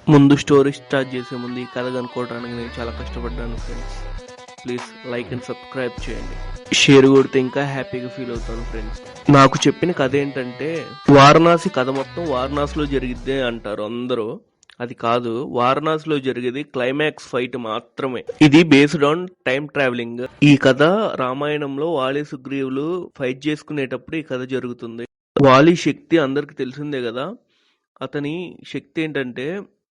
ముందు story start చేసే ముందు ఈ కథ కనుక్కోవడానికి నేను చాలా కష్టపడ్డాను friends. Please like and subscribe చేయండి. షేర్ కొడితే ఇంకా హ్యాపీగా ఫీల్ అవుతాను ఫ్రెండ్స్. నాకు చెప్పిన కథ ఏంటంటే వారణాసి కథ మొత్తం వారణాసిలో జరిగిద్దే అంటారు అందరూ. అది కాదు, వారణాసిలో జరిగేది క్లైమాక్స్ ఫైట్ మాత్రమే. ఇది బేస్డ్ ఆన్ టైం ట్రావెలింగ్. ఈ కథ రామాయణంలో వాలి సుగ్రీవులు ఫైట్ చేసుకునేటప్పుడు ఈ కథ జరుగుతుంది. వాలి శక్తి అందరికి తెలిసిందే కదా. అతని శక్తి ఏంటంటే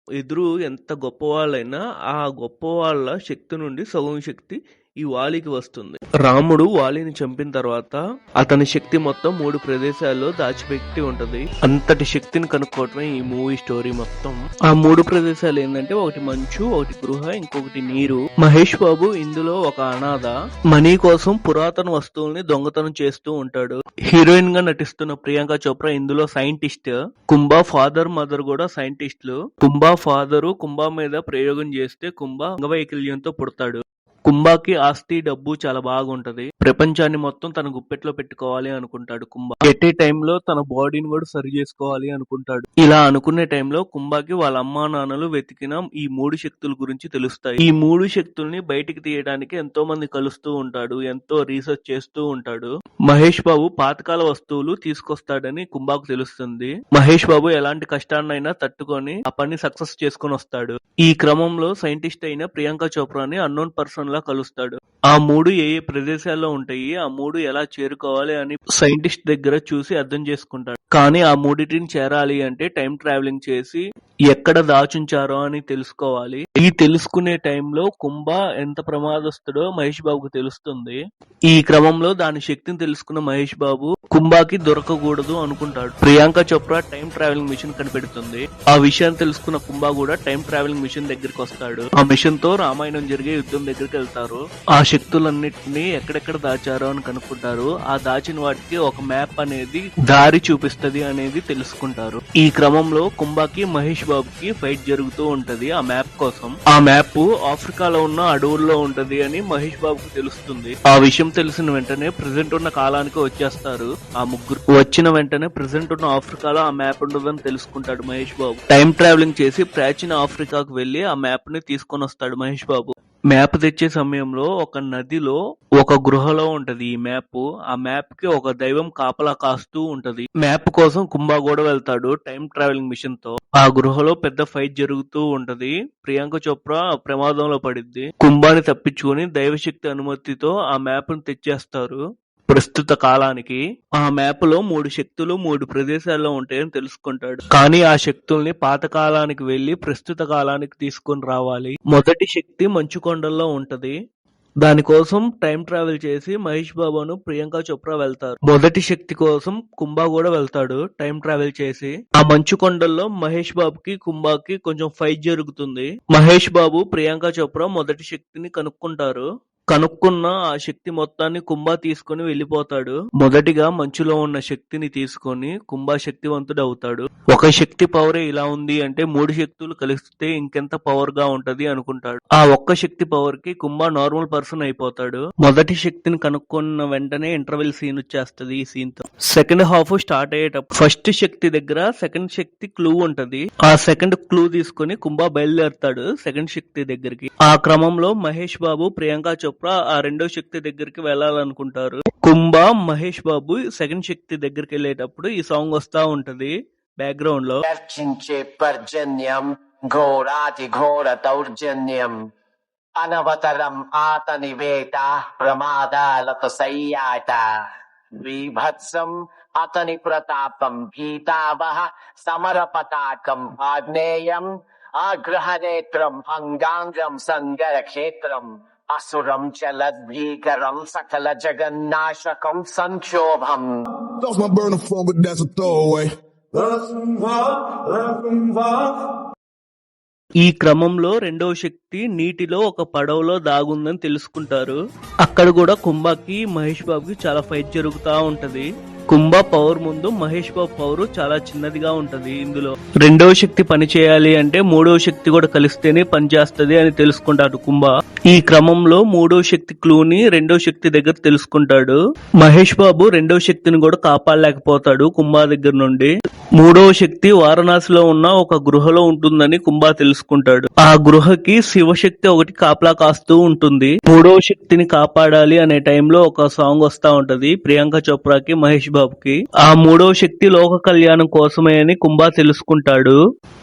ఎదురు ఎంత గొప్పవాళ్ళైనా ఆ గొప్ప వాళ్ళ శక్తి నుండి సగం శక్తి ఈ వాలికి వస్తుంది. రాముడు వాలిని చంపిన తర్వాత అతని శక్తి మొత్తం 3 ప్రదేశాల్లో దాచిపెట్టి ఉంటది. అంతటి శక్తిని కనుక్కోవటమే ఈ మూవీ స్టోరీ మొత్తం. ఆ 3 ప్రదేశాలు ఏంటంటే ఒకటి మంచు, ఒకటి గృహ, ఇంకొకటి నీరు. మహేష్ బాబు ఇందులో ఒక అనాథ. మనీ కోసం పురాతన వస్తువుల్ని దొంగతనం చేస్తూ ఉంటాడు. హీరోయిన్ గా నటిస్తున్న ప్రియాంక చోప్రా ఇందులో సైంటిస్ట్. కుంభా ఫాదర్ మదర్ కూడా సైంటిస్టులు. కుంభా ఫాదరు కుంభా మీద ప్రయోగం చేస్తే కుంభా అంగవైకల్యంతో పుడతాడు. కుంభాకి ఆస్తి డబ్బు చాలా బాగుంటది. ప్రపంచాన్ని మొత్తం తన గుప్పెట్లో పెట్టుకోవాలి అనుకుంటాడు కుంభా. ఎట్ ఏ టైంలో తన బాడీని కూడా సరి చేసుకోవాలి అనుకుంటాడు. ఇలా అనుకునే టైంలో కుంభాకి వాళ్ళ అమ్మా నాన్నలు వెతికిన ఈ 3 శక్తుల గురించి తెలుస్తాయి. ఈ 3 శక్తుల్ని బయటికి తీయడానికి ఎంతో మంది కలుస్తూ ఉంటాడు, ఎంతో రీసెర్చ్ చేస్తూ ఉంటాడు. మహేష్ బాబు పాతకాల వస్తువులు తీసుకొస్తాడని కుంభాకు తెలుస్తుంది. మహేష్ బాబు ఎలాంటి కష్టాన్నైనా తట్టుకొని ఆ పని సక్సెస్ చేసుకుని వస్తాడు. ఈ క్రమంలో సైంటిస్ట్ అయిన ప్రియాంక చోప్రాని అన్నోన్ పర్సన్ లా కలుస్తాడు. ఆ 3 ఏ ఏ ప్రదేశాల్లో ఉంటాయి, ఆ 3 ఎలా చేరుకోవాలి అని సైంటిస్ట్ దగ్గర చూసి అర్థం చేసుకుంటాడు. కానీ ఆ 3టిని చేరాలి అంటే టైం ట్రావెలింగ్ చేసి ఎక్కడ దాచుంచారో అని తెలుసుకోవాలి. ఈ తెలుసుకునే టైంలో కుంభ ఎంత ప్రమాదస్తుడో మహేష్ బాబుకు తెలుస్తుంది. ఈ క్రమంలో దాని శక్తిని తెలుసుకున్న మహేష్ బాబు కుంభాకి దొరకకూడదు అనుకుంటాడు. Priyanka Chopra time travelling machine కనిపెడుతుంది. ఆ విషయాన్ని తెలుసుకున్న కుంభా కూడా టైం ట్రావెలింగ్ మిషన్ దగ్గరికి వస్తాడు. ఆ మిషన్ తో రామాయణం జరిగే యుద్ధం దగ్గరికి వెళ్తారు. ఆ శక్తులన్నిటిని ఎక్కడెక్కడ దాచారో అని కనుక్కుంటారు. ఆ దాచిన వాటికి ఒక మ్యాప్ అనేది దారి చూపిస్తది అనేది తెలుసుకుంటారు. ఈ క్రమంలో కుంభాకి మహేష్ బాబుకి ఫైట్ జరుగుతూ ఉంటది ఆ మ్యాప్ కోసం. ఆ మ్యాప్ ఆఫ్రికాలో ఉన్న అడవుల్లో ఉంటది అని మహేష్ బాబుకి తెలుస్తుంది. ఆ విషయం తెలిసిన వెంటనే ప్రెసెంట్ ఉన్న కాలానికి వచ్చేస్తారు. ఆ ముగ్గురు వచ్చిన వెంటనే ప్రెసెంట్ ఉన్న ఆఫ్రికాలో ఆ మ్యాప్ ఉండదని తెలుసుకుంటాడు మహేష్ బాబు. టైం ట్రావెలింగ్ చేసి ప్రాచీన ఆఫ్రికాకు వెళ్లి ఆ మ్యాప్ ని తీసుకొని వస్తాడు మహేష్ బాబు. మ్యాప్ తెచ్చే సమయంలో ఒక నదిలో ఒక గృహలో ఉంటది ఈ మ్యాప్. ఆ మ్యాప్ కి ఒక దైవం కాపలా కాస్తూ ఉంటది. మ్యాప్ కోసం కుంభా కూడా వెళ్తాడు టైం ట్రావెలింగ్ మిషన్ తో. ఆ గృహలో పెద్ద ఫైట్ జరుగుతూ ఉంటది. ప్రియాంక చోప్రా ప్రమాదంలో పడిద్ది. కుంభాని తప్పించుకొని దైవశక్తి అనుమతితో ఆ మ్యాప్ ని తెచ్చేస్తారు ప్రస్తుత కాలానికి. ఆ మ్యాప్ లో 3 శక్తులు 3 ప్రదేశాల్లో ఉంటాయని తెలుసుకుంటాడు. కానీ ఆ శక్తుల్ని పాత కాలానికి వెళ్లి ప్రస్తుత కాలానికి తీసుకొని రావాలి. మొదటి శక్తి మంచు కొండల్లో ఉంటది. దానికోసం టైం ట్రావెల్ చేసి మహేష్ బాబును ప్రియాంక చోప్రా వెళ్తారు. మొదటి శక్తి కోసం కుంభా కూడా వెళ్తాడు టైం ట్రావెల్ చేసి. ఆ మంచు కొండల్లో మహేష్ బాబుకి కుంభాకి కొంచెం ఫైట్ జరుగుతుంది. మహేష్ బాబు ప్రియాంక చోప్రా మొదటి శక్తిని కనుక్కుంటారు. కనుక్కున్న ఆ శక్తి మొత్తాన్ని కుంభా తీసుకుని వెళ్లిపోతాడు. మొదటిగా మంచులో ఉన్న శక్తిని తీసుకొని కుంభా శక్తివంతుడు అవుతాడు. ఒక శక్తి పవరే ఇలా ఉంది అంటే 3 శక్తులు కలిస్తే ఇంకెంత పవర్ గా ఉంటది అనుకుంటాడు. ఆ ఒక్క శక్తి పవర్ కి కుంభా నార్మల్ పర్సన్ అయిపోతాడు. మొదటి శక్తిని కనుక్కున్న వెంటనే ఇంటర్వెల్ సీన్ వచ్చేస్తది. ఈ సీన్ తో సెకండ్ హాఫ్ స్టార్ట్ అయ్యేటప్పుడు ఫస్ట్ శక్తి దగ్గర సెకండ్ శక్తి క్లూ ఉంటది. ఆ సెకండ్ క్లూ తీసుకుని కుంభా బయలుదేరతాడు సెకండ్ శక్తి దగ్గరికి. ఆ క్రమంలో మహేష్ బాబు ప్రియాంక చోప్రా ఆ రెండో శక్తి దగ్గరికి వెళ్ళాలనుకుంటారు. కుంభా మహేష్ బాబు సెకండ్ శక్తి దగ్గరికి వెళ్ళేటప్పుడు ఈ సాంగ్ వస్తా ఉంటది బ్యాక్గ్రౌండ్ లో. చర్చించే పర్జన్యం ఘోరాతి ఘోర దౌర్జన్యం అనవతరం ఆతని వేట ప్రమాదాలతో సయ్యాట బీభత్సం అతని ప్రతాపం భీతావహ సమర పతాకం ఆగ్నేయం ఆగ్రహనేత్రం హంగాంగం సంగర క్షేత్రం అసురం చలద్భీకరం సకల జగన్నాశకం సంక్షోభం. Lost my burner phone, but that's a throwaway. ఈ క్రమంలో రెండవ శక్తి నీటిలో ఒక పడవలో దాగుందని తెలుసుకుంటారు. అక్కడ కూడా కుంభాకి మహేష్ బాబుకి చాలా ఫైట్ జరుగుతా ఉంటది. కుంభా పవర్ ముందు మహేష్ బాబు పవర్ చాలా చిన్నదిగా ఉంటది. ఇందులో రెండవ శక్తి పని చేయాలి అంటే 3వ శక్తి కూడా కలిస్తేనే పని చేస్తది అని తెలుసుకుంటాడు కుంభా. ఈ క్రమంలో 3వ శక్తి క్లూని రెండవ శక్తి దగ్గర తెలుసుకుంటాడు. మహేష్ బాబు రెండవ శక్తిని కూడా కాపాడలేకపోతాడు కుంభా దగ్గర నుండి. మూడవ శక్తి వారణాసిలో ఉన్న ఒక గృహలో ఉంటుందని కుంభా తెలుసుకుంటాడు. ఆ గృహకి శివశక్తి ఒకటి కాపలా కాస్తూ ఉంటుంది. మూడవ శక్తిని కాపాడాలి అనే టైంలో ఒక సాంగ్ వస్తా ఉంటది ప్రియాంక చోప్రాకి, మహేష్ బాబుకి. ఆ మూడవ శక్తి లోక కళ్యాణం కోసమే అని కుంభా తెలుసుకుంటాడు.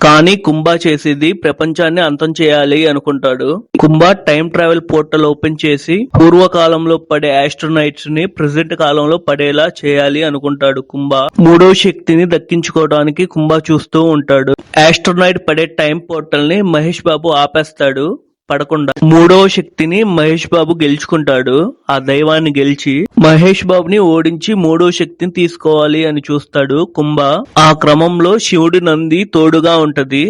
కానీ కుంభా చేసేది ప్రపంచాన్ని అంతం చేయాలి అనుకుంటాడు. Kumbha time travel portal open చేసి పూర్వకాలంలో పడే ఆస్ట్రోనైట్స్ ని ప్రెసెంట్ కాలంలో పడేలా చేయాలి అనుకుంటాడు కుంభా. మూడో శక్తిని దక్కించుకోవడానికి కుంభా చూస్తూ ఉంటాడు. ఆస్ట్రోనైట్ పడే టైం పోర్టల్ ని మహేష్ బాబు ఆపేస్తాడు పడకుండా. మూడవ శక్తిని మహేష్ బాబు గెలుచుకుంటాడు. ఆ దైవాన్ని గెలిచి మహేష్ బాబుని ఓడించి మూడో శక్తిని తీసుకోవాలి అని చూస్తాడు కుంభా. ఆ క్రమంలో శివుడి నంది తోడుగా ఉంటది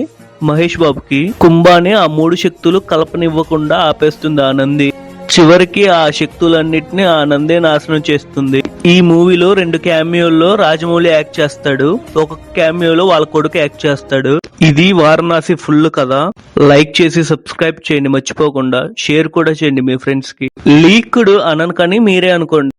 మహేష్ బాబుకి. కుంభాని ఆ మూడు శక్తులు కలపనివ్వకుండా ఆపేస్తుంది ఆ నంది. చివరికి ఆ శక్తులన్నిటిని ఆ నందే నాశనం చేస్తుంది. ఈ మూవీలో 2 క్యామియోల్లో రాజమౌళి యాక్ట్ చేస్తాడు, ఒక క్యామియోలో వాళ్ళ కొడుకు యాక్ట్ చేస్తాడు. ఇది వారణాసి ఫుల్ కథ. లైక్ చేసి సబ్స్క్రైబ్ చేయండి మర్చిపోకుండా. షేర్ కూడా చేయండి మీ ఫ్రెండ్స్ కి. లీక్డ్ అనను కానీ మీరే అనుకోండి.